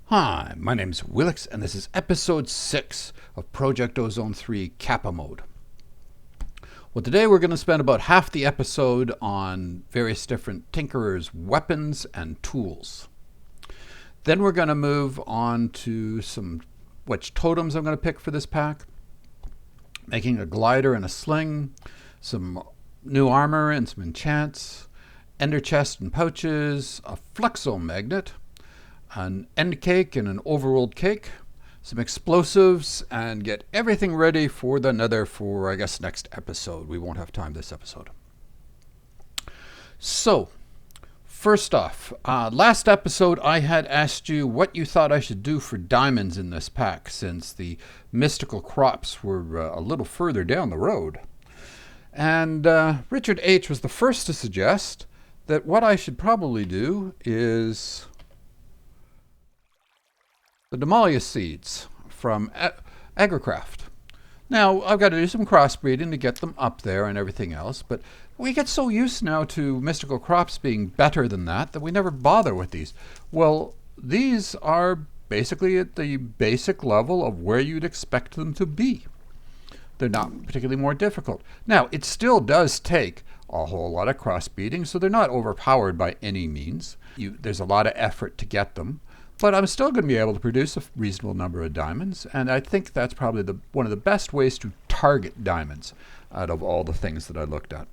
Hi, my name's Wilx, and this is episode 6 of Project Ozone 3 Kappa mode. Well, today we're going to spend about half the episode on various different Tinkerer's weapons and tools. Then we're going to move on to which totems I'm going to pick for this pack, making a glider and a sling, some new armor and some enchants, ender chest and pouches, a Fluxomagnet, an end cake and an overworld cake, some explosives, and get everything ready for the nether for, I guess, next episode. We won't have time this episode. So, first off, last episode I had asked you what you thought I should do for diamonds in this pack, since the mystical crops were a little further down the road. And Richard H. was the first to suggest that what I should probably do is the Demalia seeds from Agricraft. Now, I've got to do some crossbreeding to get them up there and everything else, but we get so used now to mystical crops being better than that we never bother with these. Well, these are basically at the basic level of where you'd expect them to be. They're not particularly more difficult. Now, it still does take a whole lot of crossbreeding, so they're not overpowered by any means. There's a lot of effort to get them. But I'm still going to be able to produce a reasonable number of diamonds, and I think that's probably one of the best ways to target diamonds out of all the things that I looked at.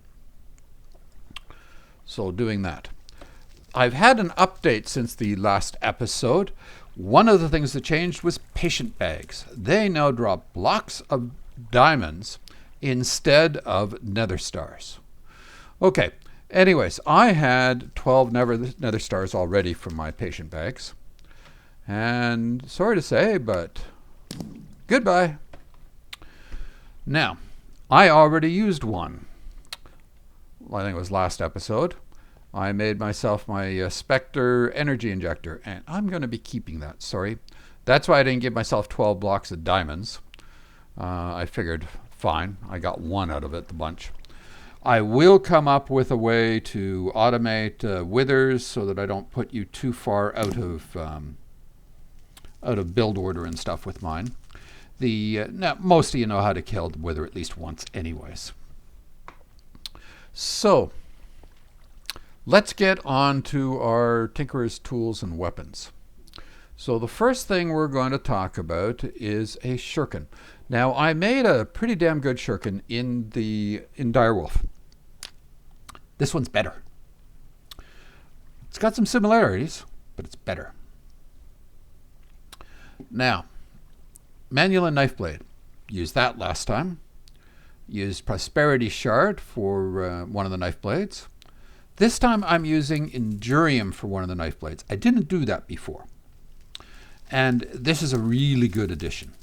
So doing that. I've had an update since the last episode. One of the things that changed was patient bags. They now drop blocks of diamonds instead of nether stars. Okay, anyways, I had 12 nether stars already from my patient bags. And sorry to say, but goodbye. Now, I already used one. I think it was last episode. I made myself my Spectre energy injector, and I'm going to be keeping that. Sorry. That's why I didn't give myself 12 blocks of diamonds. I figured, fine, I got one out of it, the bunch. I will come up with a way to automate withers so that I don't put you too far out of build order and stuff with mine. Now, most of you know how to kill the wither at least once anyways. So, let's get on to our Tinkerer's tools and weapons. So the first thing we're going to talk about is a Sherkin. Now, I made a pretty damn good Sherkin in Direwolf. This one's better. It's got some similarities, but it's better. Now, Manyullyn knife blade. Used that last time. Used Prosperity Shard for one of the knife blades. This time I'm using Enderium for one of the knife blades. I didn't do that before. And this is a really good addition.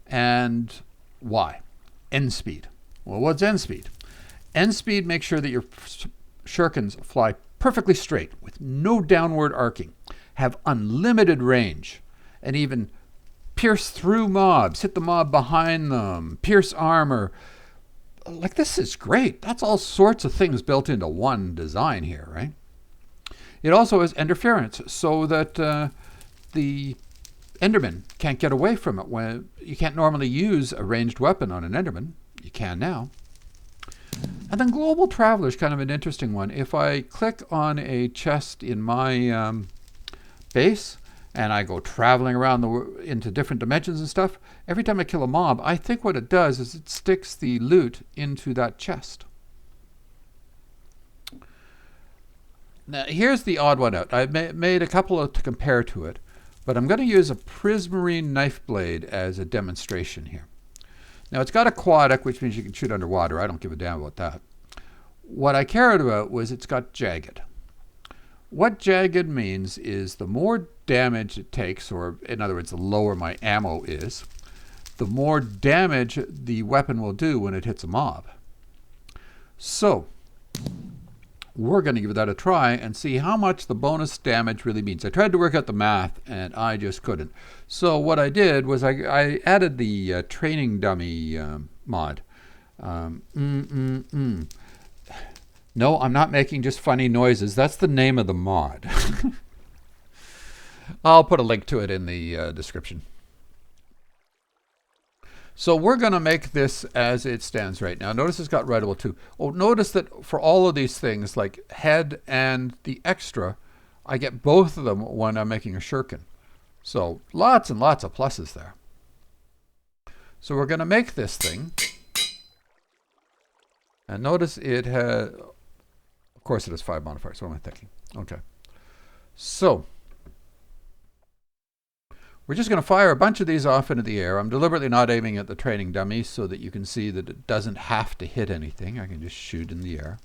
And why? End speed. Well, what's end speed? End speed makes sure that your shurikens fly perfectly straight with no downward arcing, have unlimited range, and even pierce through mobs, hit the mob behind them, pierce armor. Like, this is great. That's all sorts of things built into one design here, right? It also has interference, so that the Enderman can't get away from it. When you can't normally use a ranged weapon on an Enderman. You can now. And then Global Traveler is kind of an interesting one. If I click on a chest in my base, and I go traveling around into different dimensions and stuff, every time I kill a mob, I think what it does is it sticks the loot into that chest. Now, here's the odd one out. I made a couple to compare to it, but I'm going to use a Prismarine knife blade as a demonstration here. Now, it's got aquatic, which means you can shoot underwater. I don't give a damn about that. What I cared about was it's got jagged. What jagged means is the more damage it takes, or in other words, the lower my ammo is, the more damage the weapon will do when it hits a mob. So, we're going to give that a try and see how much the bonus damage really means. I tried to work out the math, and I just couldn't. So what I did was I added the training dummy mod. No, I'm not making just funny noises. That's the name of the mod. I'll put a link to it in the description. So we're going to make this as it stands right now. Notice it's got writable too. Oh, notice that for all of these things, like head and the extra, I get both of them when I'm making a Sherkin. So lots and lots of pluses there. So we're going to make this thing. And notice it has, of course it has 5 modifiers. What am I thinking? Okay. So we're just going to fire a bunch of these off into the air. I'm deliberately not aiming at the training dummy so that you can see that it doesn't have to hit anything. I can just shoot in the air.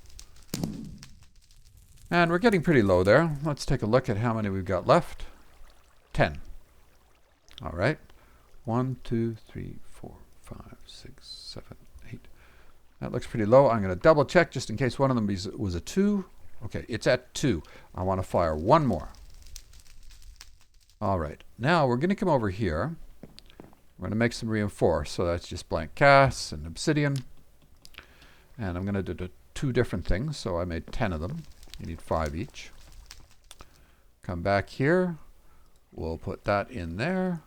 And we're getting pretty low there. Let's take a look at how many we've got left. 10. All right. 1, 2, 3, 4, 5, 6, 7, 8. That looks pretty low. I'm going to double check just in case one of them was a 2. Okay, it's at 2. I want to fire one more. All right, now we're going to come over here. We're going to make some reinforce. So that's just blank casts and obsidian. And I'm going to do 2 different things. So I made 10 of them. You need 5 each. Come back here. We'll put that in there.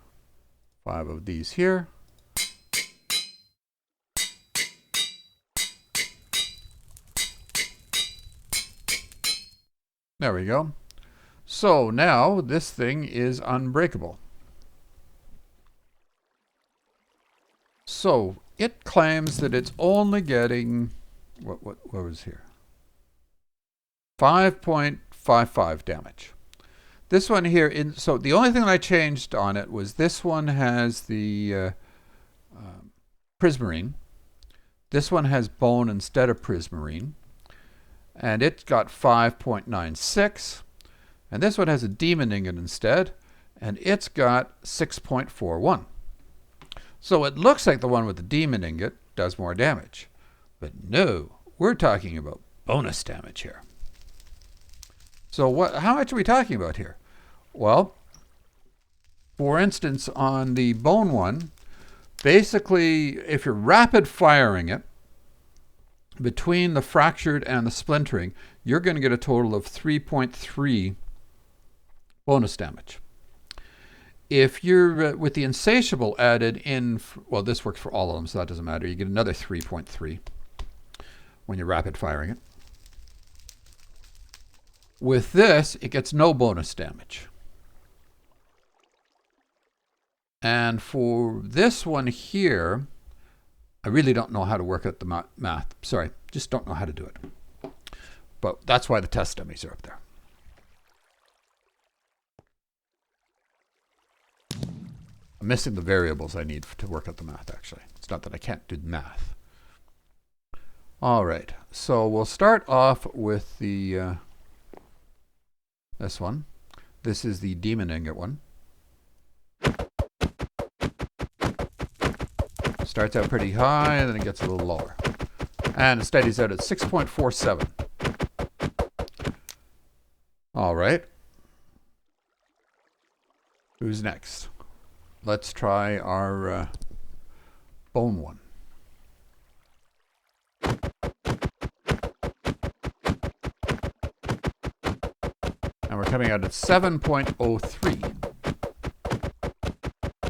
5 of these here. There we go. So now this thing is unbreakable. So it claims that it's only getting, what was here? 5.55 damage. This one here, so the only thing that I changed on it was this one has the prismarine. This one has bone instead of prismarine. And it's got 5.96. And this one has a demon ingot instead, and it's got 6.41. So it looks like the one with the demon ingot does more damage. But no, we're talking about bonus damage here. So how much are we talking about here? Well, for instance, on the bone one, basically, if you're rapid firing it, between the fractured and the splintering, you're going to get a total of 3.3 bonus damage. If you're with the insatiable added in, well, this works for all of them, so that doesn't matter. You get another 3.3 when you're rapid firing it. With this, it gets no bonus damage. And for this one here, I really don't know how to work out the math. Sorry, just don't know how to do it. But that's why the test dummies are up there. I'm missing the variables I need to work out the math, actually. It's not that I can't do math. All right, so we'll start off with the this one. This is the demon ingot one. Starts out pretty high, and then it gets a little lower. And it steadies out at 6.47. All right. Who's next? Let's try our bone one. And we're coming out at 7.03.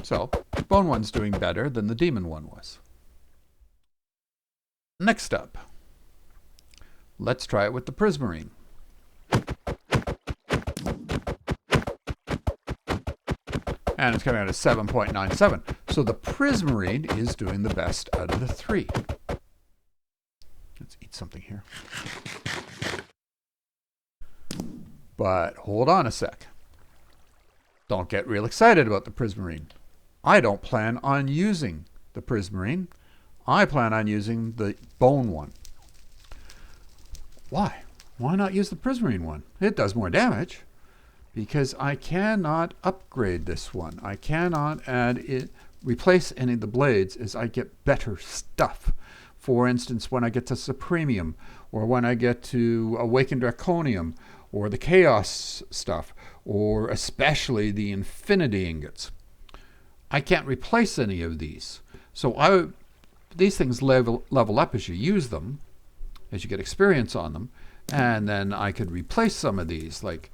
So, bone one's doing better than the demon one was. Next up, let's try it with the prismarine. And it's coming out at 7.97. So the prismarine is doing the best out of the 3. Let's eat something here. But hold on a sec. Don't get real excited about the prismarine. I don't plan on using the prismarine. I plan on using the bone one. Why? Why not use the prismarine one? It does more damage. Because I cannot upgrade this one. I cannot replace any of the blades as I get better stuff. For instance, when I get to Supremium, or when I get to Awakened Draconium, or the Chaos stuff, or especially the Infinity Ingots. I can't replace any of these. So these things level up as you use them, as you get experience on them, and then I could replace some of these, like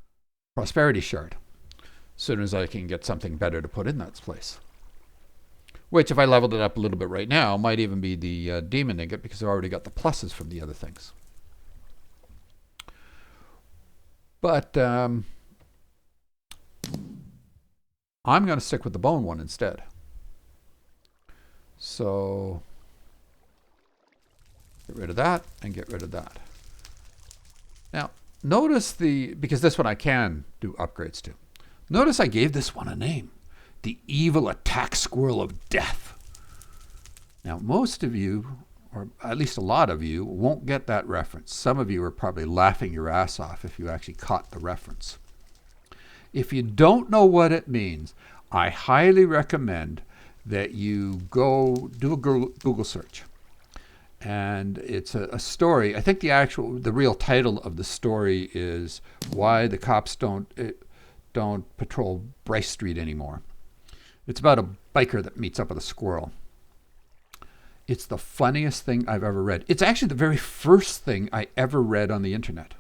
Prosperity Shard. soon as I can get something better to put in that place. Which, if I leveled it up a little bit right now, might even be the demon ingot, because I've already got the pluses from the other things. But I'm going to stick with the bone one instead. So get rid of that and get rid of that. Now, notice because this one I can do upgrades to. Notice I gave this one a name. The Evil Attack Squirrel of Death. Now, most of you, or at least a lot of you, won't get that reference. Some of you are probably laughing your ass off if you actually caught the reference. If you don't know what it means, I highly recommend that you go do a Google search. And it's a story. I think the real title of the story is Why the Cops Don't Patrol Bryce Street Anymore. It's about a biker that meets up with a squirrel. It's the funniest thing I've ever read. It's actually the very first thing I ever read on the internet.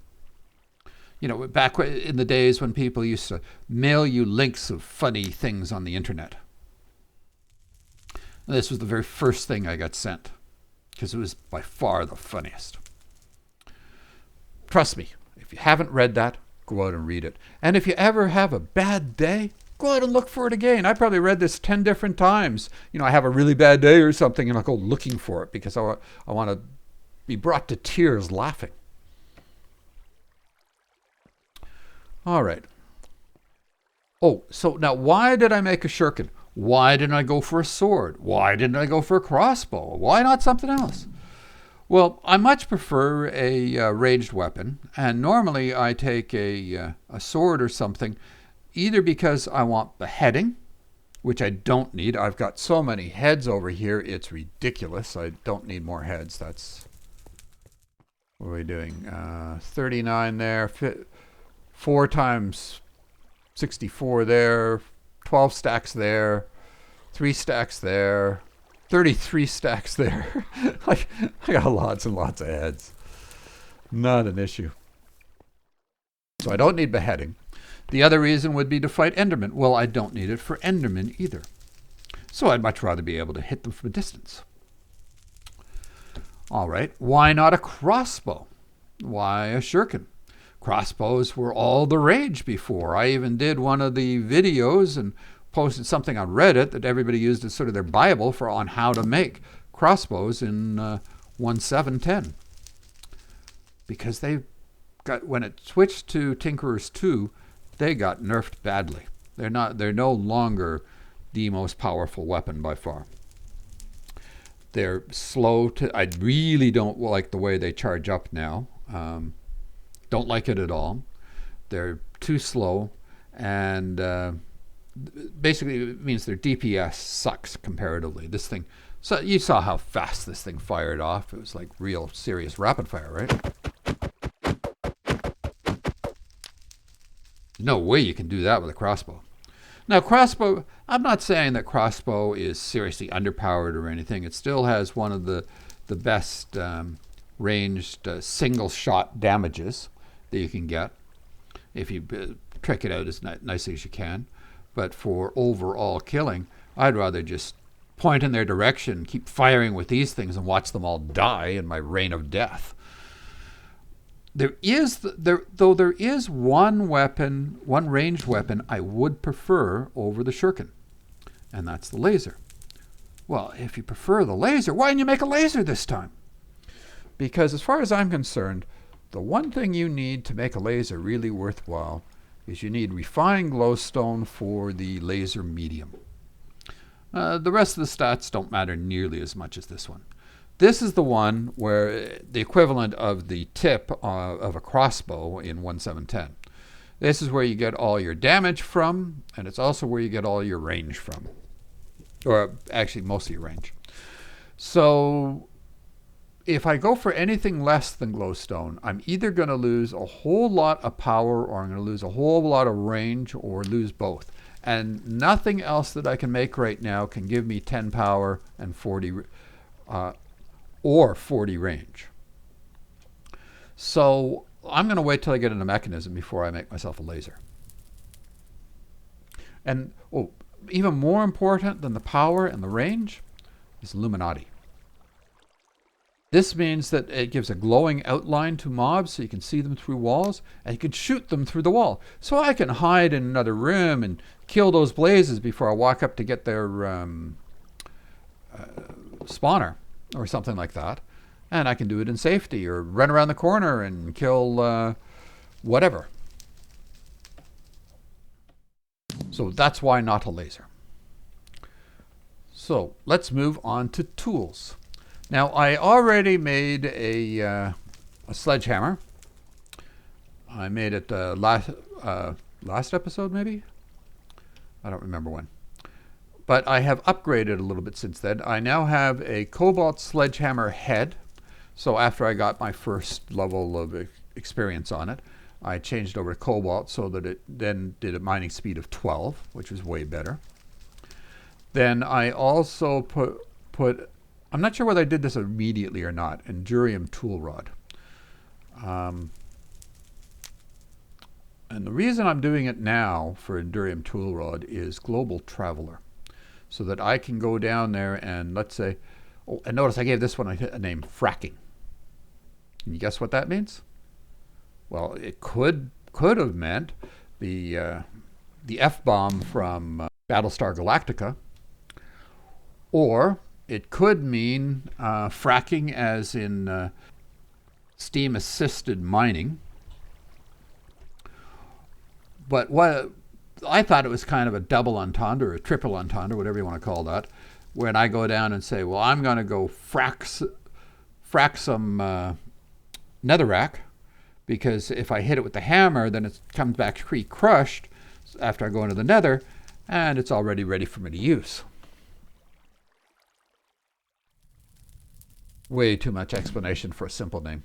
You know, back in the days when people used to mail you links of funny things on the internet. This was the very first thing I got sent, because it was by far the funniest. Trust me, if you haven't read that, go out and read it. And if you ever have a bad day, go out and look for it again. I probably read this 10 different times. You know, I have a really bad day or something, and I'll go looking for it because I want to be brought to tears laughing. All right. Oh, so now why did I make a Sherkin? Why didn't I go for a sword? Why didn't I go for a crossbow? Why not something else? Well, I much prefer a ranged weapon, and normally I take a sword or something, either because I want beheading, which I don't need. I've got so many heads over here, it's ridiculous. I don't need more heads. That's, what are we doing? 39 there, 4 times 64 there, 12 stacks there, 3 stacks there, 33 stacks there. I got lots and lots of heads. Not an issue. So I don't need beheading. The other reason would be to fight Endermen. Well, I don't need it for Endermen either. So I'd much rather be able to hit them from a distance. All right, why not a crossbow? Why a Sherkin? Crossbows were all the rage before. I even did one of the videos and posted something on Reddit that everybody used as sort of their Bible on how to make crossbows in 1.7.10. Because when it switched to Tinkerers 2, they got nerfed badly. They're no longer the most powerful weapon by far. They're slow I really don't like the way they charge up now. Don't like it at all. They're too slow, and basically it means their DPS sucks comparatively. This thing, so you saw how fast this thing fired off. It was like real serious rapid fire, right? No way you can do that with a crossbow. Now, crossbow, I'm not saying that crossbow is seriously underpowered or anything. It still has one of the best ranged single shot damages that you can get if you trick it out as nicely as you can. But for overall killing, I'd rather just point in their direction, keep firing with these things, and watch them all die in my reign of death. There is one weapon, one ranged weapon I would prefer over the Sherkin, and that's the laser. Well, if you prefer the laser, why didn't you make a laser this time? Because as far as I'm concerned, the one thing you need to make a laser really worthwhile is you need refined glowstone for the laser medium. The rest of the stats don't matter nearly as much as this one. This is the one where the equivalent of the tip of a crossbow in 1.7.10. This is where you get all your damage from, and it's also where you get all your range from. Or actually, most of your range. So if I go for anything less than glowstone, I'm either going to lose a whole lot of power, or I'm going to lose a whole lot of range, or lose both. And nothing else that I can make right now can give me 10 power and 40 or 40 range. So I'm going to wait till I get into mechanism before I make myself a laser. And even more important than the power and the range is Illuminati. This means that it gives a glowing outline to mobs so you can see them through walls, and you can shoot them through the wall. So I can hide in another room and kill those blazes before I walk up to get their spawner or something like that. And I can do it in safety or run around the corner and kill whatever. So that's why not a laser. So let's move on to tools. Now, I already made a sledgehammer. I made it last episode, maybe? I don't remember when. But I have upgraded a little bit since then. I now have a Cobalt sledgehammer head. So after I got my first level of experience on it, I changed over to Cobalt so that it then did a mining speed of 12, which was way better. Then I also put I'm not sure whether I did this immediately or not, Enderium tool rod. And the reason I'm doing it now for Enderium tool rod is Global Traveler. So that I can go down there and let's say, and notice I gave this one a name, fracking. Can you guess what that means? Well, it could have meant the F-bomb from Battlestar Galactica, or it could mean fracking as in steam-assisted mining. But what I thought it was kind of a double entendre or a triple entendre, whatever you want to call that, when I go down and say, well, I'm going to go frack some netherrack, because if I hit it with the hammer, then it comes back pre-crushed after I go into the nether, and it's already ready for me to use. Way too much explanation for a simple name.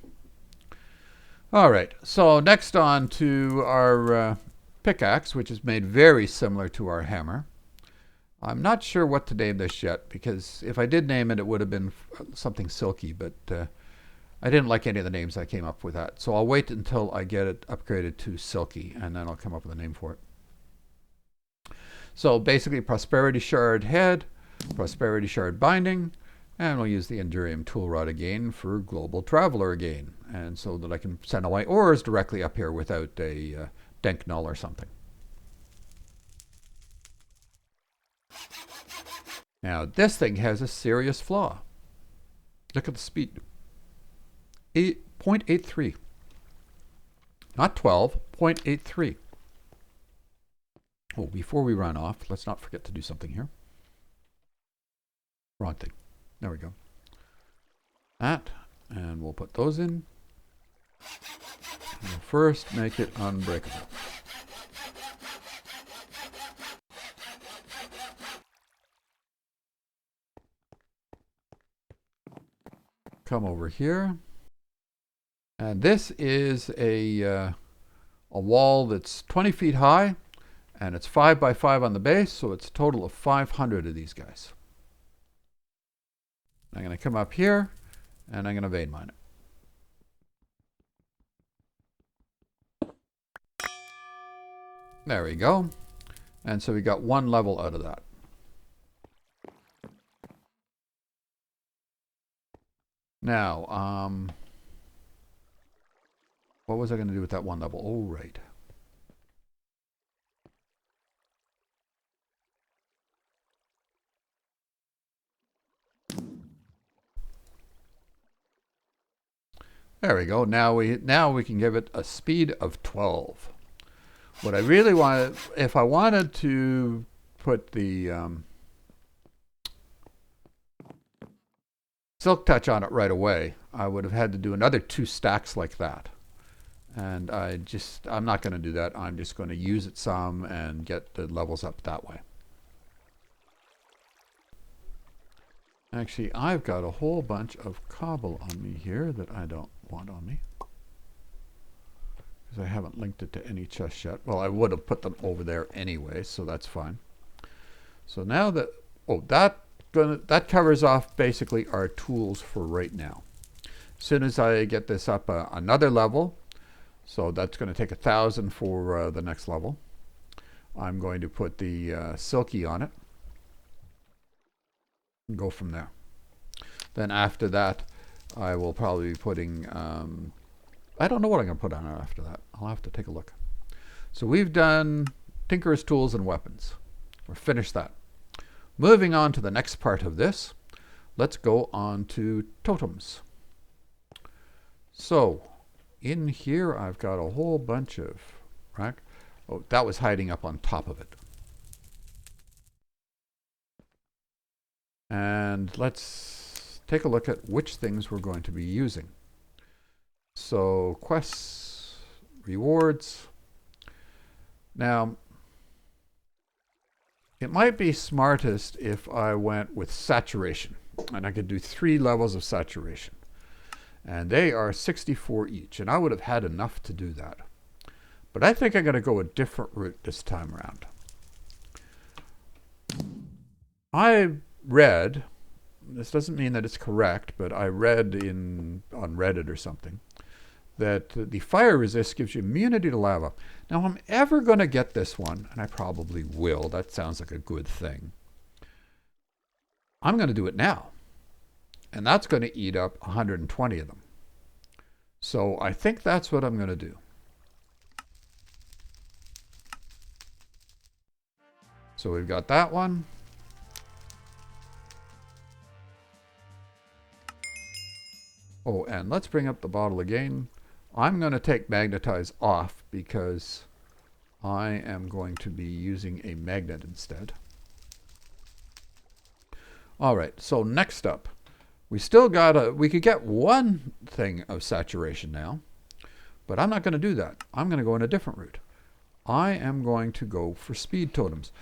All right, so next on to our pickaxe, which is made very similar to our hammer. I'm not sure what to name this yet, because if I did name it, it would have been something silky, but I didn't like any of the names I came up with that. So I'll wait until I get it upgraded to silky, and then I'll come up with a name for it. So basically, Prosperity Shard head, Prosperity Shard binding, and we'll use the Enderium tool rod again for Global Traveler again, and so that I can send all my ores directly up here without a denk null or something. Now this thing has a serious flaw. Look at the speed. 0.83. Not 12, 0.83. Oh, before we run off, let's not forget to do something here. Wrong thing. There we go. That, and we'll put those in. We'll first make it unbreakable. Come over here. And this is a wall that's 20 feet high, and it's 5 by 5 on the base, so it's a total of 500 of these guys. I'm going to come up here, and I'm going to vein mine it. There we go. And so we got one level out of that. Now, what was I going to do with that one level? Oh, right. There we go. Now we can give it a speed of 12. What I really wanted, if I wanted to put the silk touch on it right away, I would have had to do another 2 stacks like that. And I'm not going to do that. I'm just going to use it some and get the levels up that way. Actually, I've got a whole bunch of cobble on me here that I don't want on me, because I haven't linked it to any chest yet. Well, I would have put them over there anyway, so that's fine. So now that, that covers off basically our tools for right now. As soon as I get this up another level, so that's going to take 1,000 for the next level, I'm going to put the silky on it and go from there. Then after that, I will probably be putting, I don't know what I'm going to put on it after that. I'll have to take a look. So we've done Tinker's Tools and Weapons. We're finished that. Moving on to the next part of this, let's go on to Totems. So in here, I've got a whole bunch of, right? Oh, that was hiding up on top of it. And let's take a look at which things we're going to be using. So quests, rewards. Now, it might be smartest if I went with saturation, and I could do 3 levels of saturation. And they are 64 each, and I would have had enough to do that. But I think I'm going to go a different route this time around. I read, this doesn't mean that it's correct, but I read on Reddit or something, that the fire resist gives you immunity to lava. Now, I'm ever going to get this one, and I probably will. That sounds like a good thing. I'm going to do it now. And that's going to eat up 120 of them. So I think that's what I'm going to do. So we've got that one. Oh, and let's bring up the bottle again. I'm going to take magnetize off because I am going to be using a magnet instead. All right, so next up, we could get one thing of saturation now, but I'm not going to do that. I'm going to go in a different route. I am going to go for speed totems.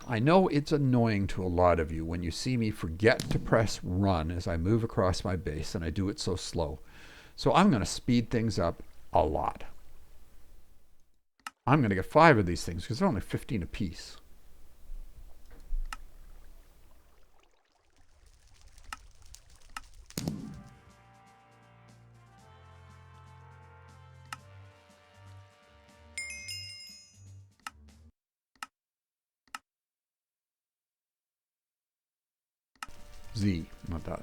I know it's annoying to a lot of you when you see me forget to press run as I move across my base, and I do it so slow. So I'm going to speed things up a lot. I'm going to get 5 of these things because they're only 15 apiece. Z, not that.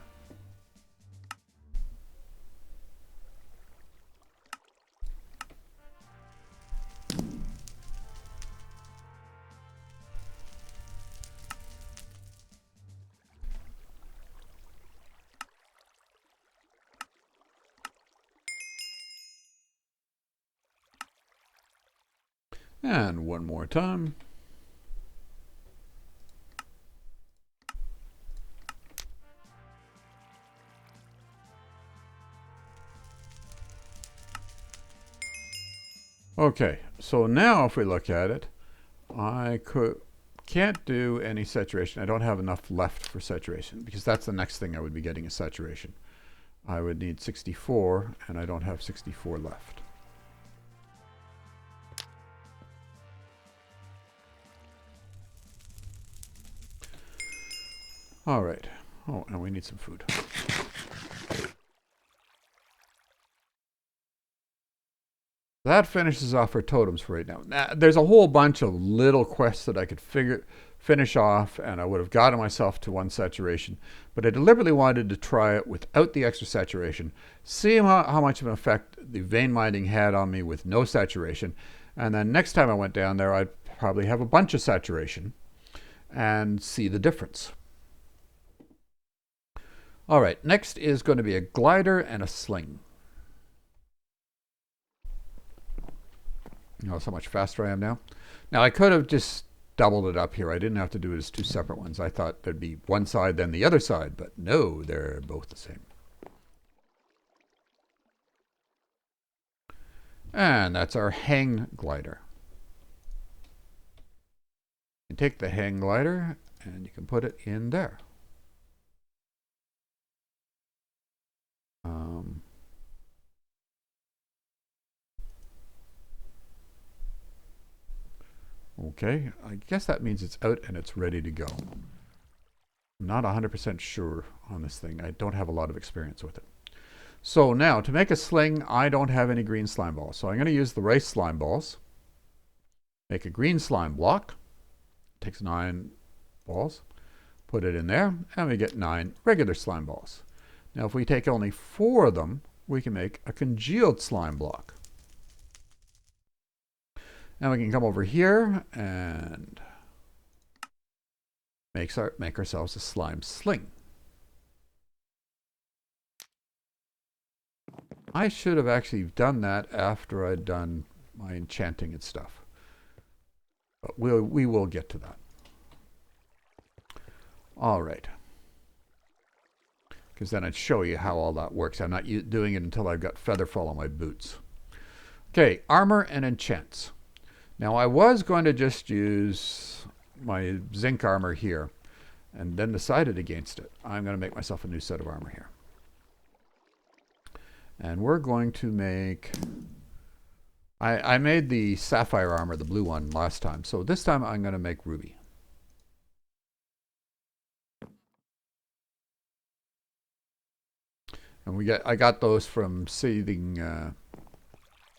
And one more time. Okay, so now if we look at it, can't do any saturation. I don't have enough left for saturation because that's the next thing I would be getting is saturation. I would need 64, and I don't have 64 left. All right. Oh, and we need some food. That finishes off our totems for right now. Now, there's a whole bunch of little quests that I could finish off, and I would have gotten myself to 1 saturation. But I deliberately wanted to try it without the extra saturation, see how much of an effect the vein mining had on me with no saturation. And then next time I went down there, I'd probably have a bunch of saturation and see the difference. All right, next is going to be a glider and a sling. You notice how much faster I am now? Now, I could have just doubled it up here. I didn't have to do it as 2 separate ones. I thought there'd be one side, then the other side, but no, they're both the same. And that's our hang glider. You take the hang glider, and you can put it in there. Okay, I guess that means it's out and it's ready to go. I'm not 100% sure on this thing. I don't have a lot of experience with it. So now, to make a sling, I don't have any green slime balls. So I'm going to use the rice slime balls. Make a green slime block. takes 9 balls. Put it in there, and we get 9 regular slime balls. Now, if we take only 4 of them, we can make a congealed slime block. Now we can come over here and make ourselves a slime sling. I should have actually done that after I'd done my enchanting and stuff. But we will get to that. All right. Because then I'd show you how all that works. I'm not doing it until I've got Featherfall on my boots. Okay, armor and enchants. Now I was going to just use my zinc armor here and then decided against it. I'm going to make myself a new set of armor here. And we're going to make... I made the sapphire armor, the blue one, last time. So this time I'm going to make ruby. And I got those from seething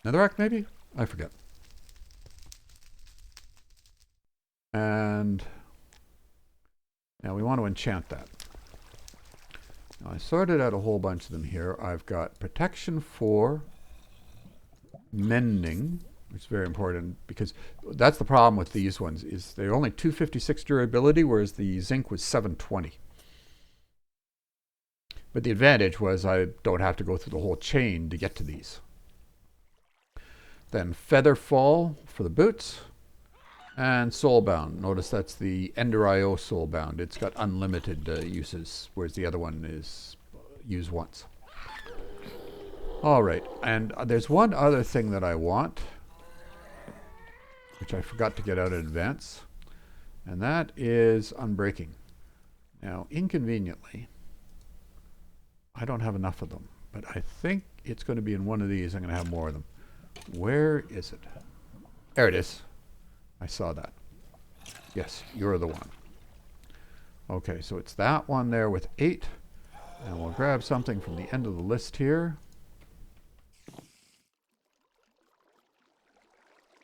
netherrack, maybe? I forget. And now we want to enchant that. Now I sorted out a whole bunch of them here. I've got protection 4, mending, which is very important because that's the problem with these ones, is they're only 256 durability, whereas the zinc was 720. But the advantage was I don't have to go through the whole chain to get to these. Then Featherfall for the boots. And Soulbound. Notice that's the EnderIO Soulbound. It's got unlimited uses, whereas the other one is use once. All right, and there's one other thing that I want, which I forgot to get out in advance, and that is Unbreaking. Now, inconveniently, I don't have enough of them, but I think it's going to be in one of these. I'm going to have more of them. Where is it? There it is. I saw that. Yes, you're the one. Okay, so it's that one there with 8. And we'll grab something from the end of the list here.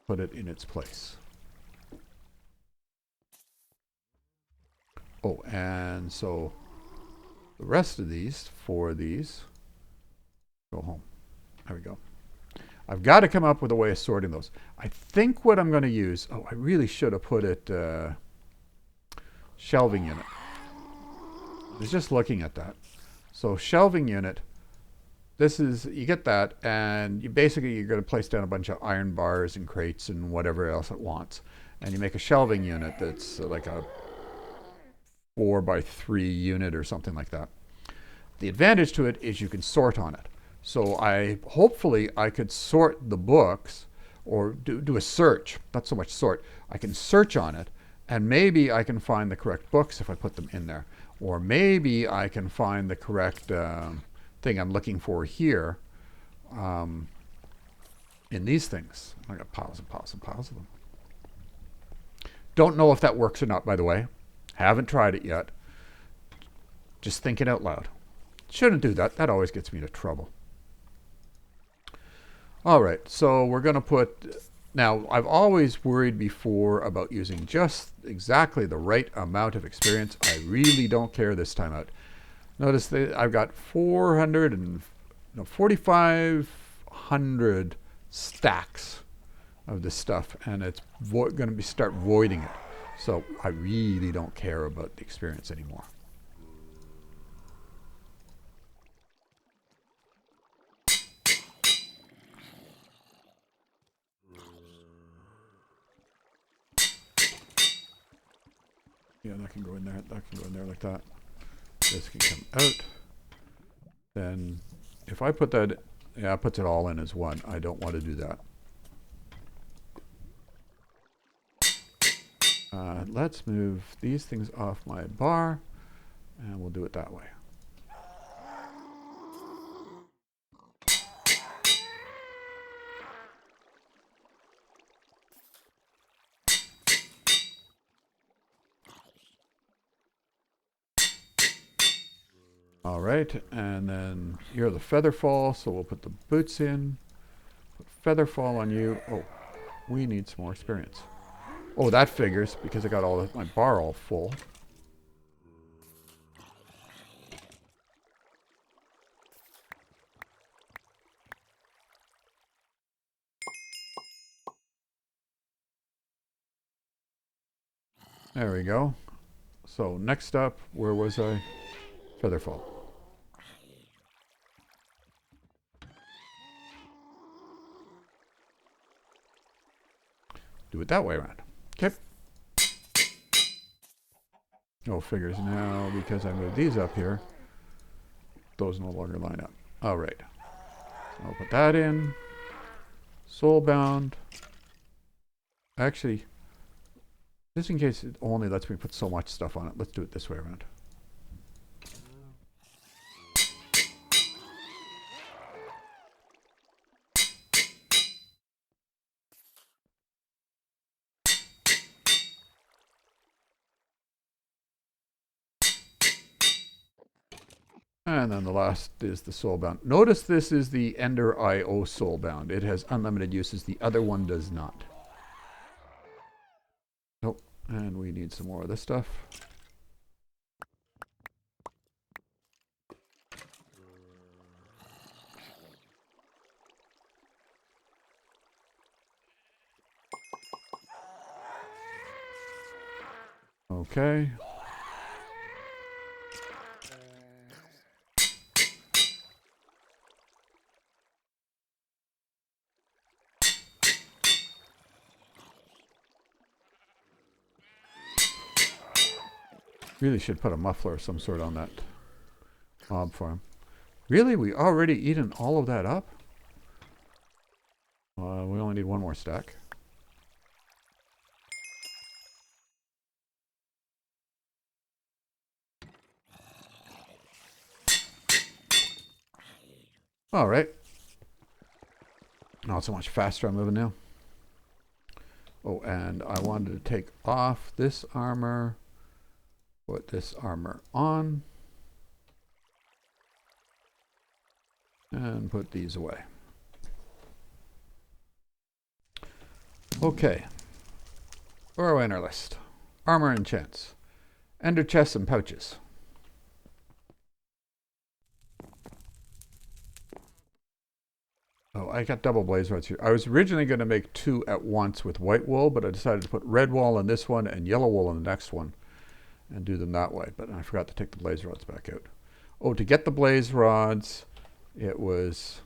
Put it in its place. Oh, and so the rest of these, 4 of these, go home. There we go. I've got to come up with a way of sorting those. I think what I'm going to use... Oh, I really should have put it... shelving unit. I was just looking at that. So shelving unit, this is... You get that, and you're going to place down a bunch of iron bars and crates and whatever else it wants. And you make a shelving unit that's like a 4x3 unit or something like that. The advantage to it is you can sort on it. So hopefully I could sort the books or do a search, not so much sort. I can search on it and maybe I can find the correct books if I put them in there. Or maybe I can find the correct thing I'm looking for here in these things. I got piles and piles and piles of them. Don't know if that works or not, by the way. Haven't tried it yet. Just thinking out loud. Shouldn't do that. That always gets me into trouble. All right, so we're going to put... Now, I've always worried before about using just exactly the right amount of experience. I really don't care this time out. Notice that I've got 4,500 stacks of this stuff, and it's going to start voiding it. So I really don't care about the experience anymore. Yeah, that can go in there. That can go in there like that. This can come out. Then, if I put that, yeah, it puts it all in as one. I don't want to do that. Let's move these things off my bar, and we'll do it that way. All right, and then you're the Featherfall, so we'll put the boots in. Put Featherfall on you. Oh, we need some more experience. Oh, that figures, because I got all my bar all full. There we go. So next up, where was I? Featherfall. Do it that way around. Okay. Oh, figures now, because I moved these up here, those no longer line up. All right. I'll put that in. Soulbound. Actually, just in case it only lets me put so much stuff on it, let's do it this way around. And then the last is the Soulbound. Notice this is the EnderIO Soulbound. It has unlimited uses. The other one does not. Nope. And we need some more of this stuff. Okay. Really should put a muffler of some sort on that mob farm. Really? We already eaten all of that up? We only need one more stack. All right. Not so much faster I'm moving now. Oh, and I wanted to take off this armor, put this armor on, and put these away. Okay. Where are we on our list? Armor and chance. Ender chests and pouches. Oh, I got double blaze rods here. I was originally going to make 2 at once with white wool, but I decided to put red wool in this one and yellow wool in the next one and do them that way. But I forgot to take the blaze rods back out. Oh, to get the blaze rods, it was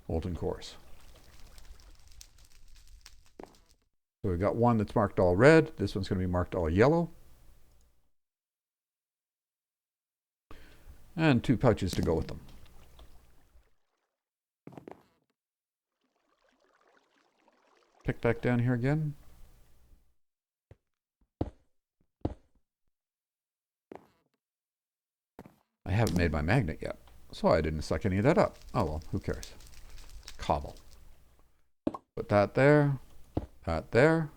molten cores. So we've got one that's marked all red. This one's going to be marked all yellow. And 2 pouches to go with them. Pick back down here again. I haven't made my magnet yet, so I didn't suck any of that up. Oh well, who cares? It's cobble. Put that there, that there.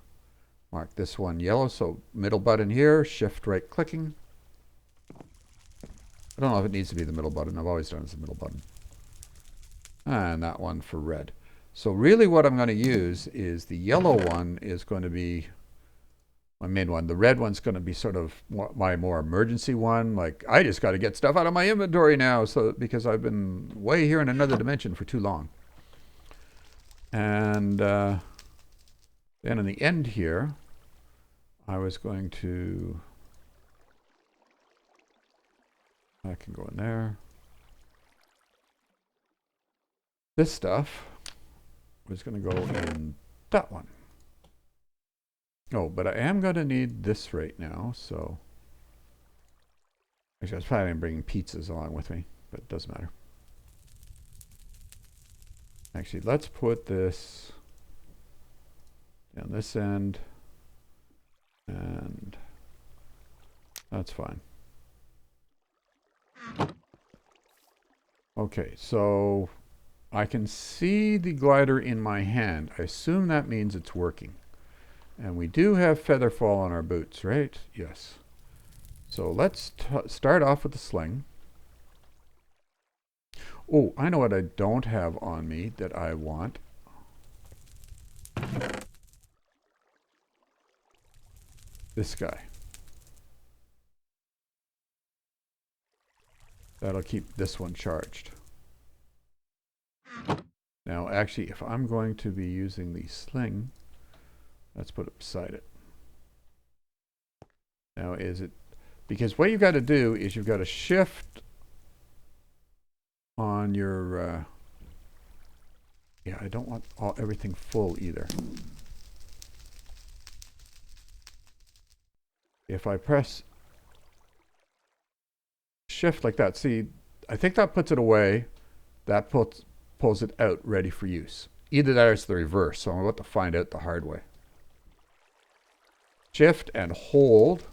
Mark this one yellow, so middle button here, shift right clicking. I don't know if it needs to be the middle button. I've always done it as the middle button. And that one for red. So really what I'm going to use is the yellow one is going to be my main one. The red one's going to be sort of my more emergency one. Like, I just got to get stuff out of my inventory now, so because I've been way here in another dimension for too long. And then in the end here, I was going to... I can go in there. This stuff was going to go in that one. Oh, but I am going to need this right now, so... Actually, I was planning on bringing pizzas along with me, but it doesn't matter. Actually, let's put this down this end, and that's fine. Okay, so I can see the glider in my hand. I assume that means it's working. And we do have Featherfall on our boots, right? Yes. So let's start off with the sling. Oh, I know what I don't have on me that I want. this guy. That'll keep this one charged. Now, actually, if I'm going to be using the sling, let's put it beside it. Now, is it... Because what you've got to do is you've got to shift on your... yeah, I don't want everything full either. If I press shift like that, see, I think that puts it away. That pulls it out ready for use. Either that or it's the reverse, so I'm about to find out the hard way. Shift and hold.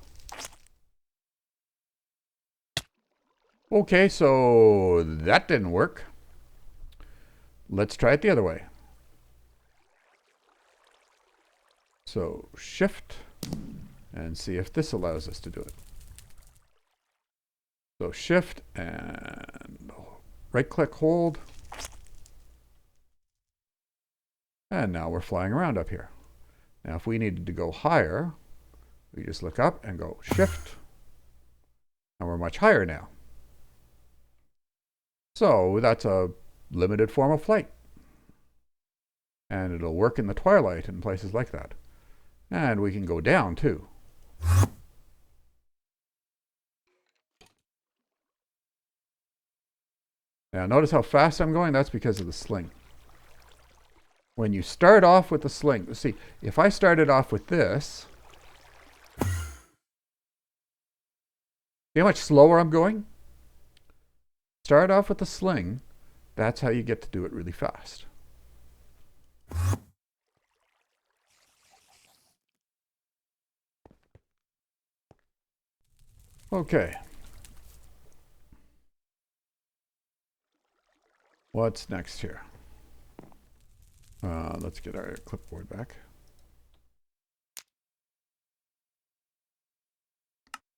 Okay, so that didn't work. Let's try it the other way. So shift and see if this allows us to do it. So shift and right click, hold. And now we're flying around up here. Now if we needed to go higher, we just look up and go shift. And we're much higher now. So that's a limited form of flight. And it'll work in the twilight and places like that. And we can go down too. Now notice how fast I'm going? That's because of the sling. When you start off with the sling, see, if I started off with this, see how much slower I'm going? Start off with the sling, that's how you get to do it really fast. Okay. What's next here? Let's get our clipboard back.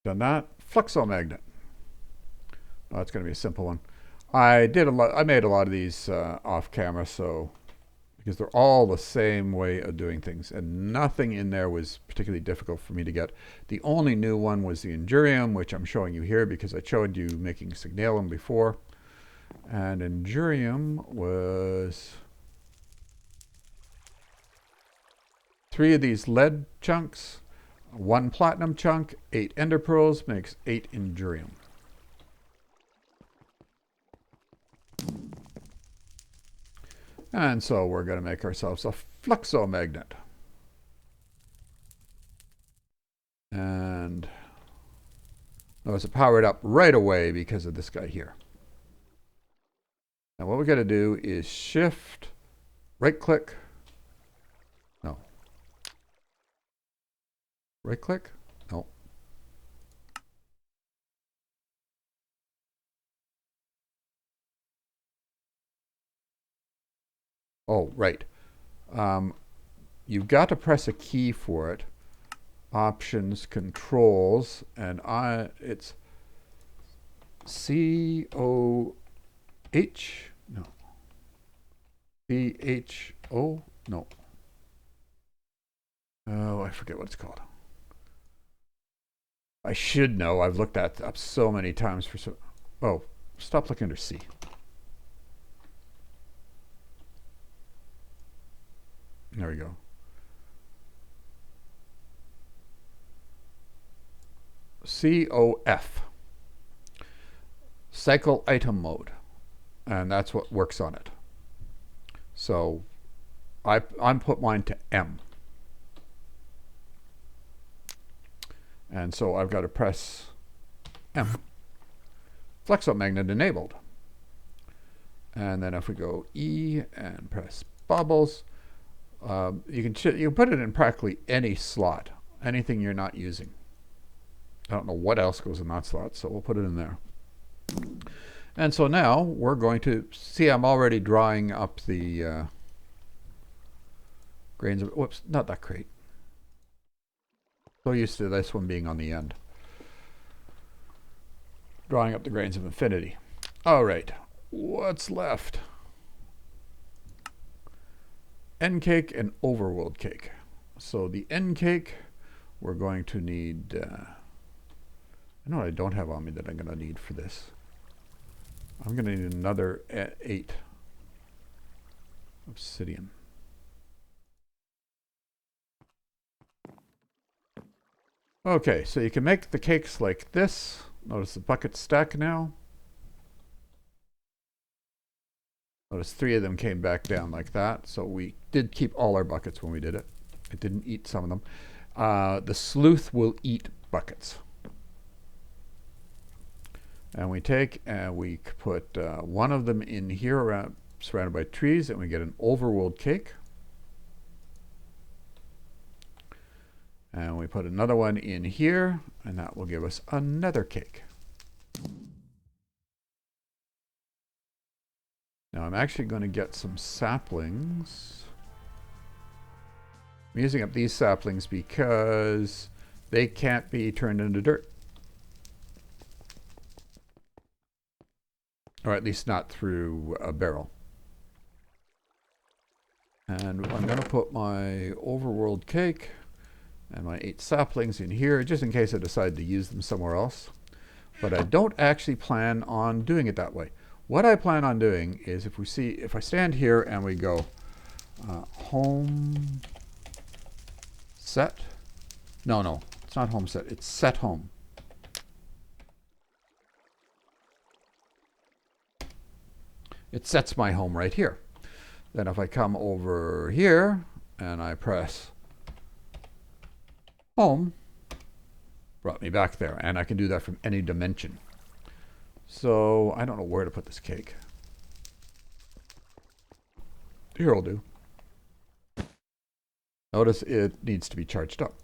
Done that. Fluxomagnet. Oh, it's going to be a simple one. I made a lot of these off camera, so because they're all the same way of doing things, and nothing in there was particularly difficult for me to get. The only new one was the Enderium, which I'm showing you here because I showed you making Signalum before. And Enderium was 3 of these lead chunks, 1 platinum chunk, 8 ender pearls, makes 8 Enderium. And so we're going to make ourselves a Fluxomagnet. And notice it powered up right away because of this guy here. Now what we got to do is shift, right click, no, right click, no. Oh, right. You've got to press a key for it. Options, controls, and it's C-O-H, no. C-H-O, no. Oh, I forget what it's called. I should know. I've looked that up so many times for so... Oh, stop looking under C. There we go. COF. Cycle item mode. And that's what works on it. So I'm put mine to M. And so I've got to press M. Fluxomagnet enabled. And then if we go E and press bubbles, you can put it in practically any slot, anything you're not using. I don't know what else goes in that slot, so we'll put it in there. And so now we're going to see, I'm already drawing up the grains of, whoops, not that crate. So used to this one being on the end. Drawing up the grains of infinity. All right, what's left? End cake and overworld cake. So the end cake, we're going to need... I know what I don't have on me that I'm going to need for this. I'm going to need another 8 obsidian. Okay, so you can make the cakes like this. Notice the bucket stack now. Notice 3 of them came back down like that. So we did keep all our buckets when we did it. It didn't eat some of them. The sleuth will eat buckets. And we take and we put 1 of them in here around, surrounded by trees, and we get an overworld cake. And we put another one in here, and that will give us another cake. Now I'm actually going to get some saplings. I'm using up these saplings because they can't be turned into dirt. Or at least not through a barrel. And I'm going to put my overworld cake and my 8 saplings in here, just in case I decide to use them somewhere else. But I don't actually plan on doing it that way. What I plan on doing is, if I stand here and we go home set. No, it's not home set. It's set home. It sets my home right here. Then if I come over here and I press home, brought me back there. And I can do that from any dimension. So I don't know where to put this cake. Here will do. Notice it needs to be charged up.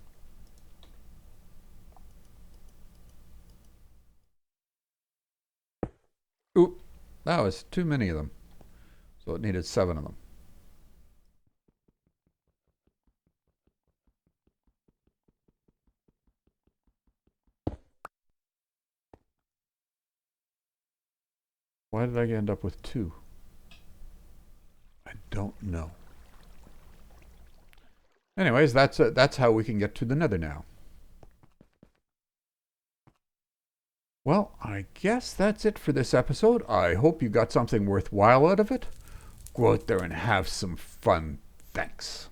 Oop, that was too many of them. So it needed 7 of them. Why did I end up with 2? I don't know. Anyways, that's how we can get to the nether now. Well, I guess that's it for this episode. I hope you got something worthwhile out of it. Go out there and have some fun. Thanks.